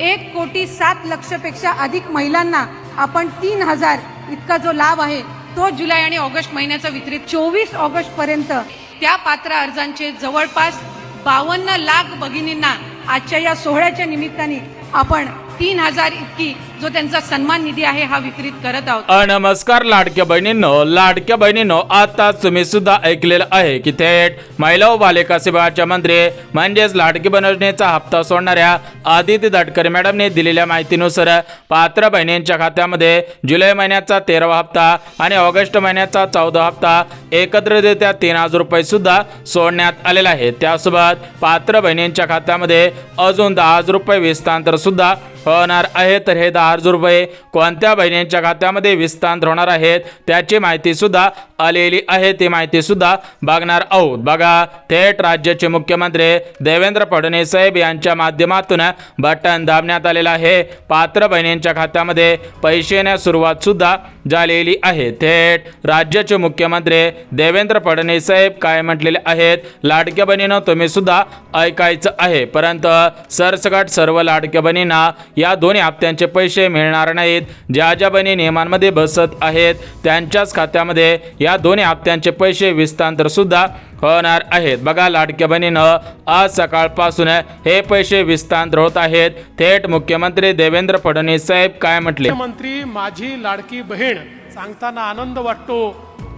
1,07,00,000पेक्षा अधिक महिलांना आपण 3,000 इतका जो लाभ आहे तो जुलै आणि ऑगस्ट महिन्याचा वितरित 24 ऑगस्ट पर्यंत त्या पात्र अर्जांचे जवळपास 52 लाख भगिनींना आजच्या या सोहळ्याच्या निमित्ताने आपण 3,000 इतकी जो त्यांचा सन्मान निधी आहे हा वितरित करत आहोत। नमस्कार लाडक्या बहिणींनो, आता तुम्ही सुद्धा ऐकलेलं आहे की थेट महिला व बालिका विभागाच्या मंत्री म्हणजेच लाडकी बहीण योजनेचा हप्ता सोडणाऱ्या आदिती तटकरे मॅडमने दिलेल्या माहितीनुसार पात्र बहिणींच्या खात्यामध्ये जुलै महिन्याचा 13वा हप्ता आणि ऑगस्ट महिन्याचा 14वा हप्ता एकत्रितरित्या 3,000 रुपये सुद्धा सोडण्यात आलेला आहे। त्यासोबत पात्र बहिणींच्या खात्यामध्ये अजून 10,000 रुपये विस्तांतर सुद्धा होणार आहे। तर हे 10,000 रुपये कोणत्या बहिणींच्या खात्यामध्ये विस्तांतर होणार आहेत त्याची माहिती सुद्धा आलेली आहे, ती माहिती सुद्धा बघणार आहोत। बघा, थेट राज्याचे मुख्यमंत्री देवेंद्र फडणवीस साहेब यांच्या माध्यमातून बटन दाबण्यात आलेलं आहे। पात्र बहिणींच्या खात्यामध्ये पैसे येण्यास सुरुवात सुद्धा झालेली आहे। थेट राज्याचे मुख्यमंत्री देवेंद्र फडणवीस साहेब काय म्हटलेले आहेत, लाडक्या बहिणींनो तुम्ही सुद्धा ऐकायचं आहे। परंतु सरसकट सर्व लाडक्या बहिणींना या दोन्ही हप्त्यांचे पैसे मिळणार नाहीत। ज्या ज्या बहिणी नियमांमध्ये बसत आहेत त्यांच्याच खात्यामध्ये या दोन्ही हप्त्यांचे पैसे विस्तांतर सुद्धा होणार आहेत। बघा लाडक्या बहिणींनो, आज सकाळपासून हे पैसे विस्तांतर होत आहेत। थेट मुख्यमंत्री देवेंद्र फडणवीस साहेब काय म्हटले, मुख्यमंत्री माझी लाडकी बहीण सांगताना आनंद वाटतो।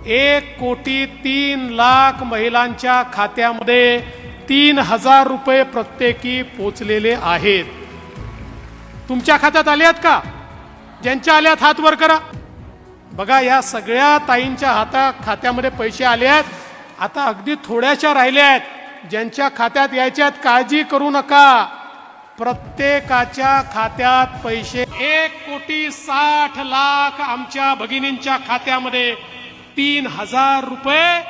1,03,00,000 महिलांच्या खात्यामध्ये 3,000 रुपये प्रत्येकी पोचलेले आहेत। तुमच्या खात्यात आले आहेत का? ज्यांच्या आल्यात हात वर करा। बघा, या सगळ्या ताईंच्या खात्यामध्ये पैसे आले आहेत। आता अगदी थोड्याशा राहिल्या आहेत ज्यांच्या खात्यात यायच्यात, काळजी करू नका। प्रत्येकाच्या खात्यात पैसे 1,60,00,000 आमच्या भगिनींच्या खात्यामध्ये 3,000 रुपये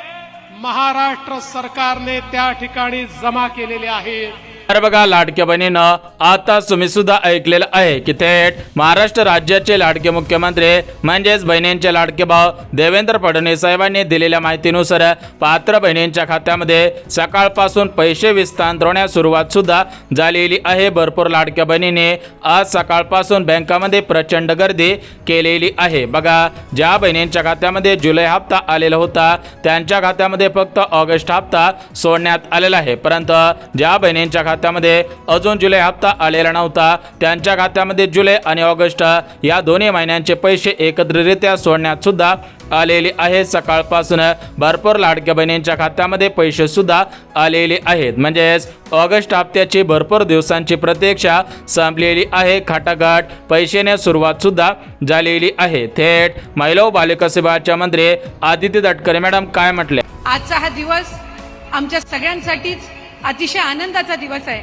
महाराष्ट्र सरकारने त्या ठिकाणी जमा केलेले आहेत। तर बघा लाडक्या बहिणींनो, आता तुम्ही सुद्धा ऐकलेलं आहे की थेट महाराष्ट्र राज्याचे लाडके मुख्यमंत्री म्हणजेच बहिणींचे लाडके भाऊ देवेंद्र फडणवीस साहेबांनी दिलेल्या माहितीनुसार पात्र बहिणींच्या खात्यामध्ये सकाळपासून पैसे विस्तांतर होण्यास सुरुवात सुद्धा झालेली आहे। भरपूर लाडक्या बहिणींनी आज सकाळपासून बँकामध्ये प्रचंड गर्दी केलेली आहे। बघा, ज्या बहिणींच्या खात्यामध्ये जुलै हप्ता आलेला होता त्यांच्या खात्यामध्ये फक्त ऑगस्ट हप्ता सोडण्यात आलेला आहे। परंतु ज्या बहिणींच्या खात्यामध्ये अजून जुलै हप्ता आलेला नव्हता त्यांच्या खात्यामध्ये जुलै आणि ऑगस्ट या दोन्ही महिन्यांचे पैसे एकत्रितरित्या सोडण्यात सुद्धा आलेले आहे। सकाळपासून भरपूर लाडक्या बहिणींच्या खात्यामध्ये पैसे सुद्धा आलेले आहेत। म्हणजेच ऑगस्ट हप्त्याची भरपूर दिवसांची प्रतीक्षा संपलेली आहे। खटाखट पैशाने सुरुवात सुद्धा झालेली आहे। थेट महिला व बालिका विभागाच्या मंत्री आदिती तटकरे मॅडम काय म्हटले, आजचा हा दिवस आमच्या सगळ्यांसाठीच अतिशय आनंदाचा दिवस आहे,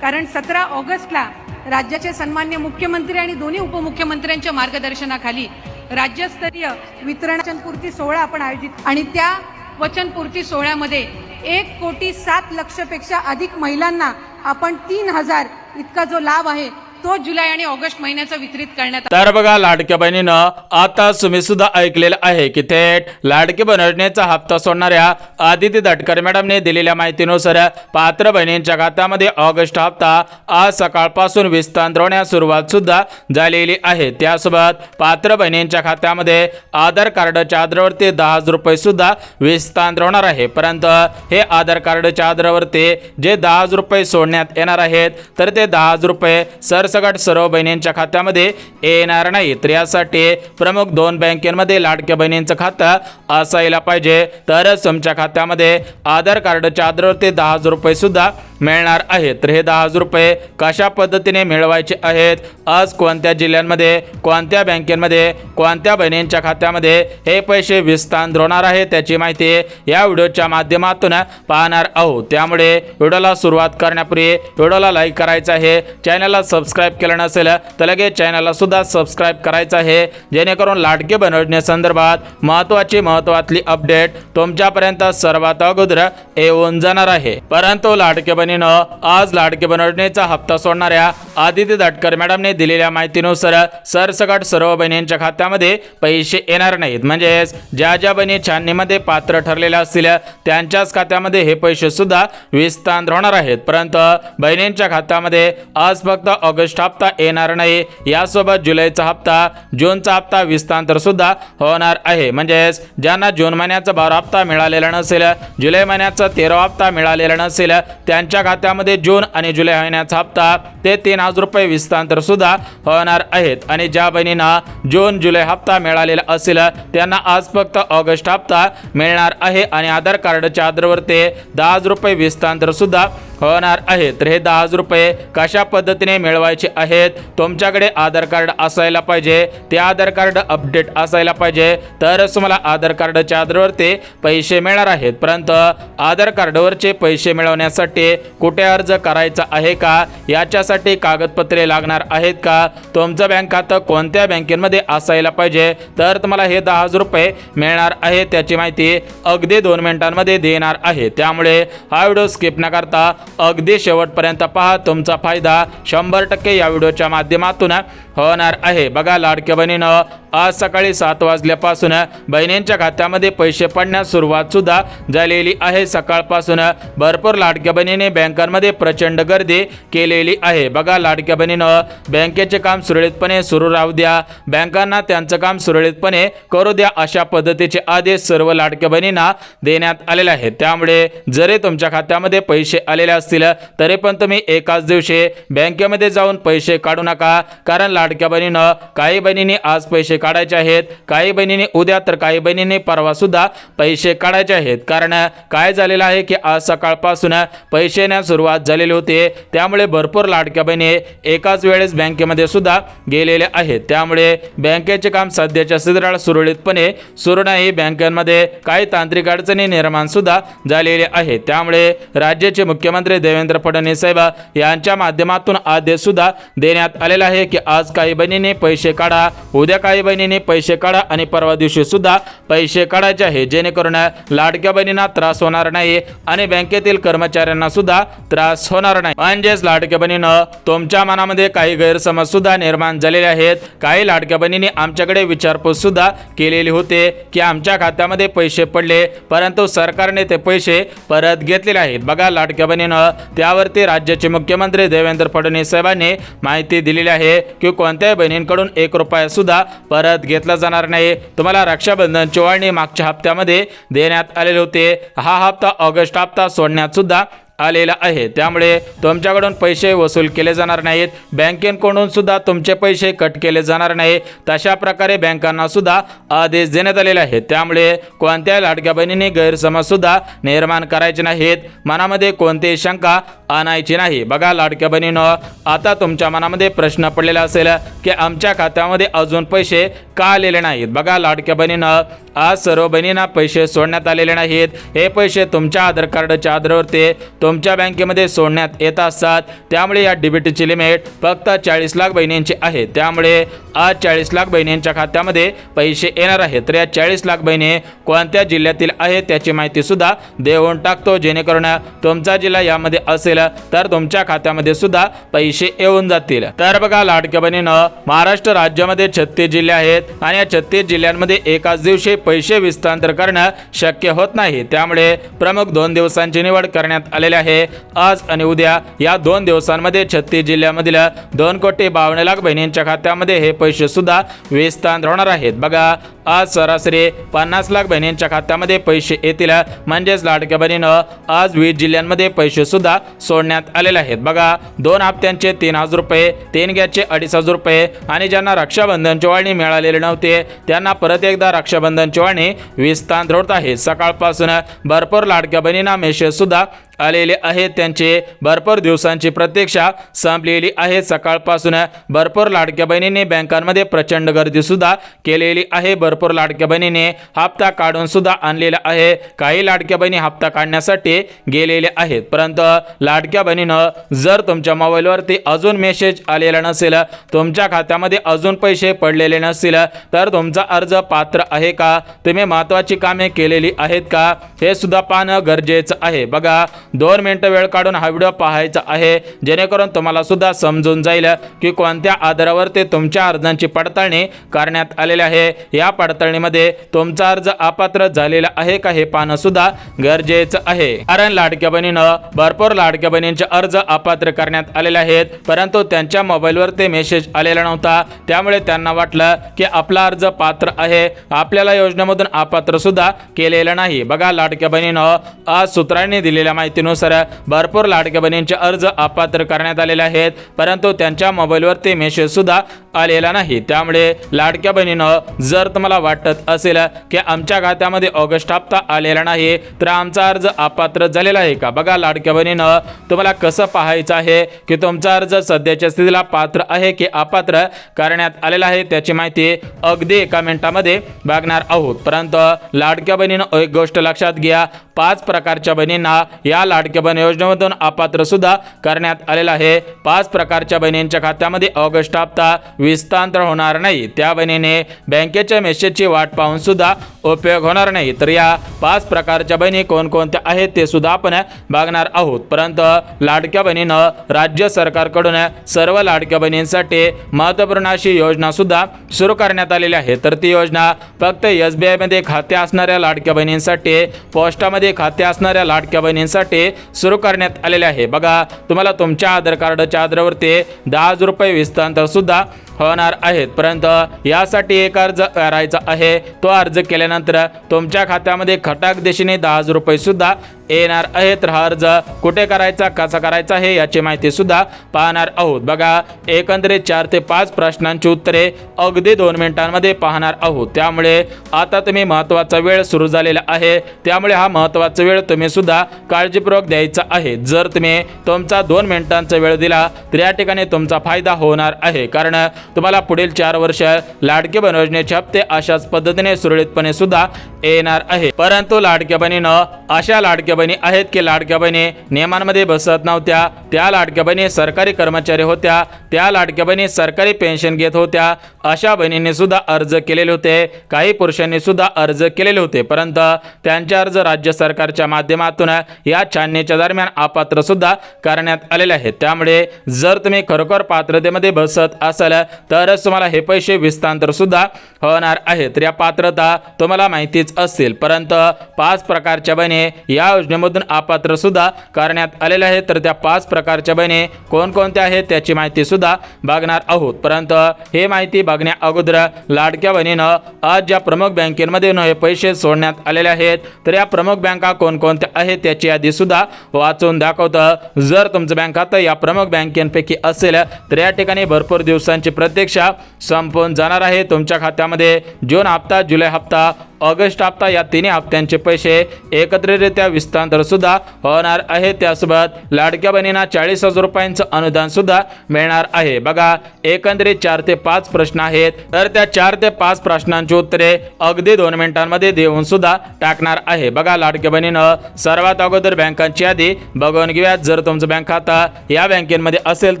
कारण 17 ऑगस्टला राज्याचे सन्मान्य मुख्यमंत्री आणि दोन्ही उपमुख्यमंत्र्यांच्या मार्गदर्शनाखाली राज्यस्तरीय वितरणपूर्ती सोहळा आपण आयोजित, आणि त्या वचनपूर्ती सोहळ्यामध्ये 1,07,00,000पेक्षा अधिक महिलांना आपण 3,000 इतका जो लाभ आहे तो जुलै आणि ऑगस्ट महिन्याचा वितरित करण्यात आला। तर बघा लाडक्या बहिणींनो, आता तुम्ही सुद्धा ऐकलेलं आहे की थेट लाडकी बहीण योजनेचा हप्ता सोडणाऱ्या आदिती तटकरे मॅडमने दिलेल्या माहितीनुसार पात्र बहिणींच्या खात्यामध्ये ऑगस्ट हप्ता आज सकाळपासून विस्तांतर होण्यास सुरुवात सुद्धा झालेली आहे। त्यासोबत पात्र बहिणींच्या खात्यामध्ये आधार कार्डच्या आधारावरती 10,000 रुपये सुद्धा विस्तांतर होणार आहे। परंतु हे आधार कार्डच्या आधारावरती जे 10,000 रुपये सोडण्यात येणार आहेत तर ते 10,000 रुपये सरसकट सर्व बहिणींच्या खात्यामध्ये येणार नाही। तर यासाठी प्रमुख 2 बँकेमध्ये लाडक्या बहिणींचं खातं असायला पाहिजे, तरच तुमच्या खात्यामध्ये आधार कार्डच्या आधारावरती 10,000 रुपये सुद्धा मिळणार आहेत। तर हे 10,000 रुपये कशा पद्धतीने मिळवायचे आहेत, आज कोणत्या जिल्ह्यांमध्ये, कोणत्या बँकेमध्ये, कोणत्या बहिणींच्या खात्यामध्ये हे पैसे विस्तांतर होणार आहे त्याची माहिती या व्हिडिओच्या माध्यमातून पाहणार आहोत। त्यामुळे व्हिडिओला सुरुवात करण्यापूर्वी व्हिडिओला लाईक करायचं आहे, चॅनलला सबस्क्राइब केलं नसेल तर लगेच चॅनलला सुद्धा सबस्क्राइब करायचं आहे, जेणेकरून लाडकी बहीण योजनेसंदर्भात महत्त्वातली अपडेट तुमच्यापर्यंत सर्वात अगोदर येऊन जाणार आहे। परंतु लाडकी बहीण बहिणीनं आज लाडके बहीण योजनेचा हप्ता सोडणाऱ्या आदिती दाटकर मॅडमने दिलेल्या माहितीनुसार सरसकट सर्व बहिणींच्या खात्यामध्ये पैसे येणार नाहीत. म्हणजेच ज्या ज्या बहिणी छाननीमध्ये पात्र ठरलेल्या असतील त्यांच्याच खात्यामध्ये हे पैसे सुद्धा विस्तार होणार आहेत. परंतु बहिणींच्या खात्यामध्ये आज फक्त ऑगस्ट हप्ता येणार नाही, यासोबत जुलैचा हप्ता, जूनचा हप्ता विस्तार सुद्धा होणार आहे. म्हणजेच ज्यांना जून महिन्याचा 12 हप्ता मिळालेला नसेल, जुलै महिन्याचा 13 हप्ता मिळालेला नसेल, त्यांच्या खात्यामध्ये जून आणि जुलै महिन्याचा हप्ता ते 3000 रुपये विस्तार सुद्धा होणार आहेत. आणि ज्या बहिणींना जून जुलै हप्ता मिळालेला असेल त्यांना आज फक्त ऑगस्ट हप्ता मिळणार आहे आणि आधार कार्डच्या आधारावर ते 10,000 रुपये विस्तार सुद्धा होणार आहे. तर हे 10,000 रुपये कशा पद्धतीने मिळवायचे आहेत? तुमच्याकडे आधार कार्ड असायला पाहिजे, ते आधार कार्ड अपडेट असायला पाहिजे, तरच तुम्हाला आधार कार्डच्या आधारावर ते पैसे मिळणार आहेत. परंतु आधार कार्डवरचे पैसे मिळवण्यासाठी कुठे अर्ज करायचा आहे का, याच्यासाठी कागदपत्रे लागणार आहेत का, तुमचं बँक खातं कोणत्या बँकेमध्ये असायला पाहिजे, तर तुम्हाला हे 10,000 रुपये मिळणार आहे, त्याची माहिती अगदी 2 मिनिटांमध्ये देणार आहे. त्यामुळे हा व्हिडिओ स्किप न करता अगदी शेवटपर्यंत पहा. तुमचा फायदा 100% या व्हिडिओच्या माध्यमातून होणार आहे. बघा, लाडक्या बहिणीनं आज सकाळी 7 वाजल्यापासून बहिणींच्या खात्यामध्ये पैसे पडण्यास सुरुवात सुद्धा झालेली आहे. सकाळपासून भरपूर लाडक्या बहिणीने बँकांमध्ये प्रचंड गर्दी केलेली आहे. बघा, लाडक्या बहिणीनं बँकेचे काम सुरळीतपणे सुरू राहू द्या, बँकांना त्यांचं काम सुरळीतपणे करू द्या, अशा पद्धतीचे आदेश सर्व लाडक्या बहिणींना देण्यात आलेले आहेत. त्यामुळे जरी तुमच्या खात्यामध्ये पैसे आलेले असतील तरी पण तुम्ही एकाच दिवशी बँकेमध्ये जाऊन पैसे काढू नका. कारण लाडक्या बहिणीनं काही बहिणींनी आज पैसे काढायचे आहेत, काही बहिणींनी उद्या, तर काही बहिणींनी परवा सुद्धा पैसे काढायचे आहेत. कारण काय झालेलं आहे की आज सकाळपासून पैसे येण्यास सुरुवात झालेली होती. त्यामुळे भरपूर लाडक्या बहिणी एकाच वेळेस बँकेमध्ये सुद्धा गेलेले आहेत. त्यामुळे बँकेचे काम सध्याच्या स्थितीला सुरळीतपणे सुरू नाही. बँकांमध्ये काही तांत्रिक अडचणी निर्माण सुद्धा झालेले आहेत. त्यामुळे राज्याचे मुख्यमंत्री देवेंद्र फडणवीस साहेब यांच्या माध्यमातून आदेश सुद्धा देण्यात आलेला आहे की आज काही बहिणींनी पैसे काढा, उद्या काही बहिणींनी पैसे काढा आणि परवा दिवशी सुद्धा पैसे काढायचे आहे, जेणेकरून लाडक्या बहिणींना त्रास होणार नाही आणि बँकेतील कर्मचाऱ्यांना सुद्धा त्रास होणार नाही. म्हणजेच लाडक्या बहिणीनं तुमच्या मनामध्ये काही गैरसमज सुद्धा निर्माण झालेले आहेत. काही लाडक्या बहिणींनी आमच्याकडे विचारपूस सुद्धा केलेली होते की आमच्या खात्यामध्ये पैसे पडले, परंतु सरकारने ते पैसे परत घेतलेले आहेत. बघा, लाडक्या बहिणीनं त्यावरती राज्याचे मुख्यमंत्री देवेंद्र फडणवीस साहेबांनी माहिती दिलेली आहे की कोणत्याही बहिणींकडून 1 रुपया सुद्धा परत घेतला जाणार नाही. तुम्हाला रक्षाबंधनची वाढणी मागच्या हप्त्यामध्ये देण्यात आलेले होते. हा हप्ता ऑगस्ट हप्ता सोडण्यात सुद्धा आलेला आहे. त्यामुळे तुमच्याकडून पैसे वसूल केले जाणार नाहीत, बँकेकडून सुद्धा तुमचे पैसे कट केले जाणार नाही. तशा प्रकारे बँकांना सुद्धा आदेश देण्यात आलेले आहेत. त्यामुळे कोणत्याही लाडक्या बहिणींनी गैरसमज सुद्धा निर्माण करायचे नाहीत, मनामध्ये कोणतीही शंका आणायची नाही. बघा, लाडक्या बहिणीनं आता तुमच्या मनामध्ये प्रश्न पडलेला असेल की आमच्या खात्यामध्ये अजून पैसे का आलेले नाहीत. बघा, लाडक्या बहिणीनं आज सर्व बहिणींना पैसे सोडण्यात आलेले नाहीत. हे पैसे तुमच्या आधार कार्डच्या आधारावरती तुमच्या बँकेमध्ये सोडण्यात येत असतात. त्यामुळे या डीबीटीची लिमिट फक्त 40 लाख बहिणींची आहे. त्यामुळे आज 40 लाख बहिणींच्या खात्यामध्ये पैसे येणार आहेत. तर या 40 लाख बहिणी कोणत्या जिल्ह्यातील आहेत त्याची माहिती सुद्धा देऊन टाकतो, जेणेकरून तुमचा जिल्हा यामध्ये असेल तर तुमच्या खात्यामध्ये सुद्धा पैसे येऊन जातील. तर बघा, लाडक्या बहिणीनं महाराष्ट्र राज्यामध्ये 36 जिल्हे आहेत आणि या 36 जिल्ह्यांमध्ये एकाच दिवशी पैसे विस्तार करणं शक्य होत नाही. त्यामुळे प्रमुख 2 दिवसांची निवड करण्यात आलेली आहे. आज आणि उद्या या 2 दिवसांमध्ये 36 जिल्ह्यामधील 2,52,00,000 बहिणींच्या खात्यामध्ये हे पैसे सुद्धा विस्तार होणार आहेत. बघा, आज सरासरी 50 लाख बहिणींच्या खात्यामध्ये पैसे येतील. म्हणजेच लाडक्या बहिणीनं आज 20 जिल्ह्यांमध्ये पैसे सुद्धा सोडण्यात आलेले आहेत. बघा, 2 हप्त्यांचे 3,000 रुपये, 3 गॅसचे 2,500 रुपये आणि ज्यांना रक्षाबंधनची वाढणी मिळालेली नव्हते त्यांना परत एकदा रक्षाबंधनची वाढणी विस्तार होत आहे. सकाळपासून भरपूर लाडक्या बहिणींना मेसेज सुद्धा आलेले आहेत. त्यांचे भरपूर दिवसांची प्रतीक्षा संपलेली आहे. सकाळपासून भरपूर लाडक्या बहिणींनी बँकांमध्ये प्रचंड गर्दी सुद्धा केलेली आहे. भरपूर लाडक्या बहिणीने हप्ता काढून सुद्धा आणलेला आहे. काही लाडक्या बहिणी हप्ता काढण्यासाठी गेलेले आहेत. परंतु लाडक्या बहिणीनं जर तुमच्या मोबाईलवरती अजून मेसेज आलेला नसेल, तुमच्या खात्यामध्ये अजून पैसे पडलेले नसतील, तर तुमचा अर्ज पात्र आहे का, तुम्ही महत्त्वाची कामे केलेली आहेत का, हे सुद्धा पाहणं गरजेचं आहे. बघा, 2 मिनिटं वेळ काढून हा व्हिडिओ पाहायचा आहे, जेणेकरून तुम्हाला सुद्धा समजून जाईल की कोणत्या आधारावर ते तुमच्या अर्जांची पडताळणी करण्यात आलेली आहे. या पडताळणीमध्ये तुमचा अर्ज अपात्र झालेला आहे का हे पाहणं सुद्धा गरजेचं आहे. कारण लाडक्या बहिणीनं भरपूर लाडक्या बहिणींचे अर्ज अपात्र करण्यात आलेले आहेत, परंतु त्यांच्या मोबाईलवर ते मेसेज आलेला नव्हता. त्यामुळे त्यांना वाटलं की आपला अर्ज पात्र आहे, आपल्याला योजनेमधून अपात्र सुद्धा केलेलं नाही. बघा, लाडक्या बहिणीनं आज सूत्रांनी दिलेल्या माहितीनुसार भरपूर लाडक्या बहिणींचे अर्ज अपात्र करण्यात आलेले आहेत, परंतु त्यांच्या मोबाईलवर ते मेसेज सुद्धा आलेला नाही. त्यामुळे लाडक्या बहिणीनं जर तुम्हाला वाटत असेल की आमच्या खात्यामध्ये ऑगस्ट हप्ता आलेला नाही, तर आमचा अर्ज अपात्र झालेला आहे का? बघा, लाडक्या बहिणीनं तुम्हाला कसं पाहायचं आहे की तुमचा अर्ज सध्याच्या स्थितीला पात्र आहे की अपात्र करण्यात आलेला आहे, त्याची माहिती अगदी एका मिनिटामध्ये बघणार आहोत. परंतु लाडक्या बहिणीनं एक गोष्ट लक्षात घ्या, 5 प्रकारच्या बहिणींना या लाडक्या बहीण योजनेमधून अपात्र सुद्धा करण्यात आलेला आहे. 5 प्रकारच्या बहिणींच्या खात्यामध्ये ऑगस्ट हप्ता विस्तांतर होणार नाही. त्या बहिणीने बँकेच्या मेसेजची वाट पाहून सुद्धा उपयोग होणार नाही. तर या 5 प्रकारच्या बहिणी कोणकोणत्या आहेत ते सुद्धा आपण बघणार आहोत. परंतु लाडक्या बहिणीनं राज्य सरकारकडून सर्व लाडक्या बहिणींसाठी महत्त्वपूर्ण अशी योजना सुद्धा सुरू करण्यात आलेली आहे. तर ती योजना फक्त SBI मध्ये खाते असणाऱ्या लाडक्या बहिणींसाठी, पोस्टामध्ये खाते असणाऱ्या लाडक्या बहिणींसाठी सुरू करण्यात आलेले आहे. बघा, तुम्हाला तुमच्या आधार कार्डच्या आधारावरती 10,000 रुपये विस्तांतर सुद्धा होणार आहेत. परंतु यासाठी एक अर्ज करायचा आहे. तो अर्ज केल्यानंतर तुमच्या खात्यामध्ये खटाक दिशेने 10,000 रुपये सुद्धा येणार आहे. तर हा अर्ज कुठे करायचा, कसा करायचा हे याची माहिती सुद्धा पाहणार आहोत. बघा, एकंदरीत 4 ते 5 प्रश्नांची उत्तरे अगदी 2 मिनिटांमध्ये पाहणार आहोत. त्यामुळे आता तुम्ही महत्त्वाचा वेळ सुरू झालेला आहे, त्यामुळे हा महत्त्वाचा वेळ तुम्ही सुद्धा काळजीपूर्वक द्यायचा आहे. जर तुम्ही तुमचा 2 मिनिटांचा वेळ दिला तर या ठिकाणी तुमचा फायदा होणार आहे. कारण तुम्हाला पुढील 4 वर्ष लाडके बहीण योजनेचे हप्ते अशाच पद्धतीने सुरळीतपणे सुद्धा येणार आहे. परंतु लाडक्या बहिणीनं अशा लाडक्या बहिणी आहेत की लाडक्या बहिणी नियमांमध्ये बसत नव्हत्या, त्या लाडक्या बहिणी सरकारी कर्मचारी होत्या, त्या लाडक्या बहिणी सरकारी पेन्शन घेत होत्या. अशा बहिणींनी सुद्धा अर्ज केलेले होते, काही पुरुषांनी सुद्धा अर्ज केलेले होते, परंतु त्यांचे अर्ज राज्य सरकारच्या माध्यमातून या छाननीच्या दरम्यान अपात्र सुद्धा करण्यात आलेले आहेत. त्यामुळे जर तुम्ही खरोखर पात्रतेमध्ये बसत असाल तरच तुम्हाला हे पैसे विस्तांतर सुद्धा होणार आहे. तर या पात्रता तुम्हाला माहितीच असतील. परंतु 5 प्रकारच्या बहिणी या योजनेमधून अपात्र सुद्धा करण्यात आलेल्या आहेत. तर त्या 5 प्रकारच्या बहिणी कोणकोणत्या आहेत त्याची माहिती सुद्धा बघणार आहोत. परंतु हे माहिती बघण्या अगोदर लाडक्या बहिणीनं आज ज्या प्रमुख बँकेमध्ये हे पैसे सोडण्यात आलेले आहेत, तर या प्रमुख बँका कोणकोणत्या आहेत त्याची यादी सुद्धा वाचून दाखवतं. जर तुमचं बँक खातं या प्रमुख बँकेपैकी असेल तर या ठिकाणी भरपूर दिवसांची प्रतीक्षा संपून जाणार आहे. तुमच्या खात्यामध्ये जून हप्ता, जुलै हप्ता, ऑगस्ट हप्ता या 3 हप्त्यांचे पैसे एकत्रितरित्या विस्तांतर सुद्धा होणार आहे. त्यासोबत लाडक्या बहिणींना 40,000 रुपयांचं अनुदान सुद्धा मिळणार आहे. बघा, एकंदरीत 4 ते 5 प्रश्न आहेत, तर त्या 4 ते 5 प्रश्नांची उत्तरे अगदी 2 मिनिटांमध्ये देऊन सुद्धा टाकणार आहे. बघा, लाडक्या बहिणीनं सर्वात अगोदर बँकांची यादी बघून घेऊयात. जर तुमचं बँक खातं या बँकेमध्ये असेल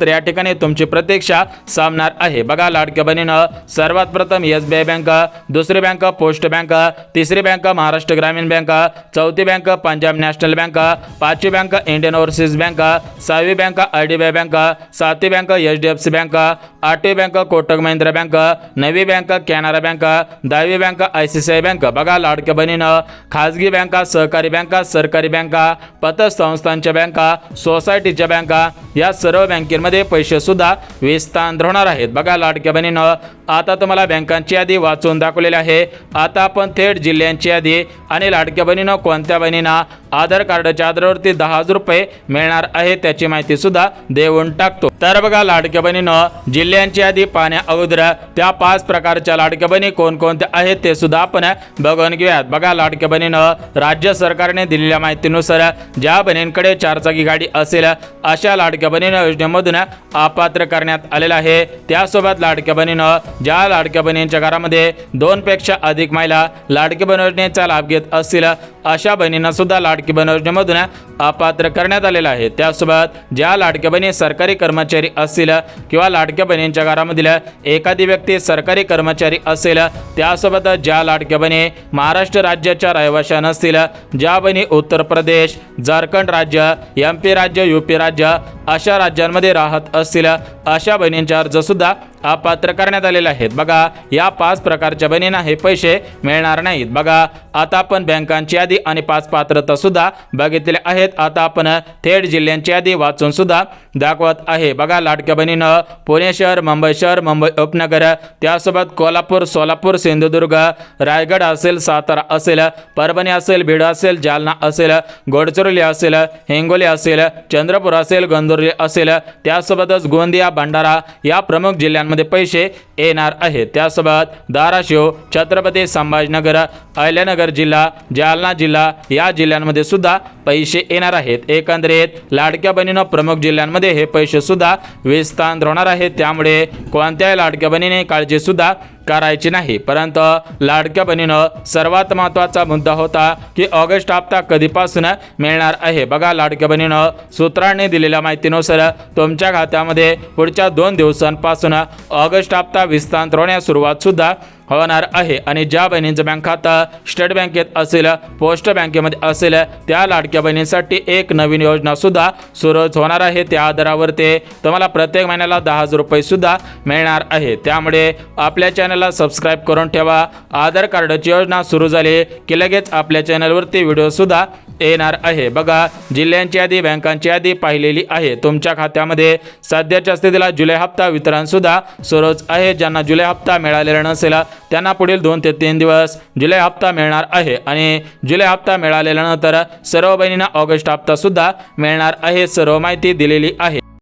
तर या ठिकाणी तुमची प्रतीक्षा संपणार आहे. बघा, लाडक्या बहिणीनं सर्वात प्रथम SBI बँक, दुसरी बँक पोस्ट बँक, तिसरी बँक महाराष्ट्र ग्रामीण बँक, चौथी बँक पंजाब नॅशनल बँक, पाचवी बँक इंडियन ओव्हरसीज बँक, 6वी बँक IDBI बँक, 7वी बँक HDFC बँक, 8वी बँक कोटक महिंद्रा बँक, 9वी बँक कॅनरा बँक, 10वी बँक ICICI बँक. बघा, लाडक्या बहिणीनं खाजगी बँका, सहकारी बँका, सरकारी बँका, पतसंस्थांच्या बँका, सोसायटीच्या बँका या सर्व बँकेमध्ये पैसे सुद्धा विस्तांतर होणार आहेत. बघा, लाडक्या बहिणीनं आता तुम्हाला बँकांची यादी वाचून दाखवलेली आहे. आता आपण थेट जिल्ह्यांची यादी आणि लाडक्या बहिणीनं कोणत्या बहिणींना आधार कार्डच्या आधारावरती 10,000 रुपये मिळणार आहे त्याची माहिती सुद्धा देऊन टाकतो. तर बघा, लाडक्या बहिणीनं जिल्ह्यांची यादी पाहण्या अगोदर त्या 5 प्रकारच्या लाडक्या बहिणी कोणकोणत्या आहेत ते सुद्धा आपण बघून घेऊयात. बघा, लाडक्या बहिणीनं राज्य सरकारने दिलेल्या माहितीनुसार ज्या बहिणींकडे 4 चाकी गाडी असेल अशा लाडक्या बहिणींना योजनेमधून अपात्र करण्यात आलेला आहे. त्यासोबत लाडक्या बहिणीनं ज्या लाडक्या बहिणींच्या घरामध्ये 2 पेक्षा अधिक महिला लाडकी बहीण योजनेचा लाभ घेत असतील अशा बहिणींना सुद्धा लाडकी बहीण योजनेमधून अपात्र करण्यात आलेला आहे। त्यासोबत ज्या लाडक्या बहिणी सरकारी कर्मचारी असतील किंवा लाडक्या बहिणींच्या घरामधील एखादी व्यक्ती सरकारी कर्मचारी असेल, त्यासोबत ज्या लाडक्या बहिणी महाराष्ट्र राज्याच्या रहिवासी नसतील, ज्या बहिणी उत्तर प्रदेश, झारखंड राज्य, MP राज्य, UP राज्य अशा राज्यांमध्ये राहत असतील, अशा बहिणींचे अर्ज सुद्धा अपात्र करण्यात आलेले आहेत। बघा, या 5 प्रकारच्या बहिणींना हे पैसे मिळणार नाहीत। बघा, आता आपण बँकांची यादी आणि 5 पात्रता सुद्धा बघितले आहेत। आता आपण थेट जिल्ह्यांची यादी वाचून सुद्धा दाखवत आहे। बघा, लाडक्या बहिणीनं पुणे शहर, मुंबई शहर, मुंबई उपनगर, त्यासोबत कोल्हापूर, सोलापूर, सिंधुदुर्ग, रायगड असेल, सातारा असेल, परभणी असेल, बीड असेल, जालना असेल, गडचिरोली असेल, हिंगोली असेल, चंद्रपूर असेल, गंधोली असेल, त्यासोबतच गोंदिया, भंडारा या प्रमुख जिल्ह्यांमध्ये पैसे येणार आहेत। त्यासोबत धाराशिव, छत्रपती संभाजीनगर, अहिल्यानगर जिल्हा, जालना जिल्हा या जिल्ह्यांमध्ये सुद्धा पैसे येणार आहेत। एकंदरीत लाडक्या बहिणीनं प्रमुख जिल्ह्यांमध्ये हे पैसे सुद्धा विस्तार होणार आहेत। त्यामुळे कोणत्याही लाडक्या बहिणीने काळजी सुद्धा करायची नाही। परंतु लाडक्या बहिणीनं सर्वात महत्त्वाचा मुद्दा होता की ऑगस्ट हप्ता कधीपासून मिळणार आहे। बघा, लाडक्या बहिणीनं सूत्रांनी दिलेल्या माहितीनुसार तुमच्या खात्यामध्ये पुढच्या 2 दिवसांपासून ऑगस्ट हप्ता विस्तार होण्यास सुरुवात सुद्धा होणार आहे। आणि ज्या बहिणींचं बँक खातं स्टेट बँकेत असेल, पोस्ट बँकेमध्ये असेल, त्या लाडक्या बहिणींसाठी एक नवीन योजना सुद्धा सुरू होणार आहे। त्या आधारावर तुम्हाला प्रत्येक महिन्याला 10,000 रुपये सुद्धा मिळणार आहे। त्यामुळे आपल्या चॅनलला सबस्क्राईब करून ठेवा। आधार कार्डाची योजना सुरू झाली की लगेच आपल्या चॅनलवरती व्हिडिओ सुद्धा येणार आहे। बघा, जिल्ह्यांची यादी, बँकांची यादी पाहिलेली आहे। तुमच्या खात्यामध्ये सध्याच्या स्थितीला जुलै हप्ता वितरण सुद्धा सुरूच आहे। ज्यांना जुलै हप्ता मिळालेला नसेल त्यांना पुढील 2 ते 3 दिवस जुलै हप्ता मिळणार आहे। आणि जुलै हप्ता मिळाल्यानंतर सर्व बहिणींना ऑगस्ट हप्ता सुद्धा मिळणार आहे। सर्व माहिती दिलेली आहे।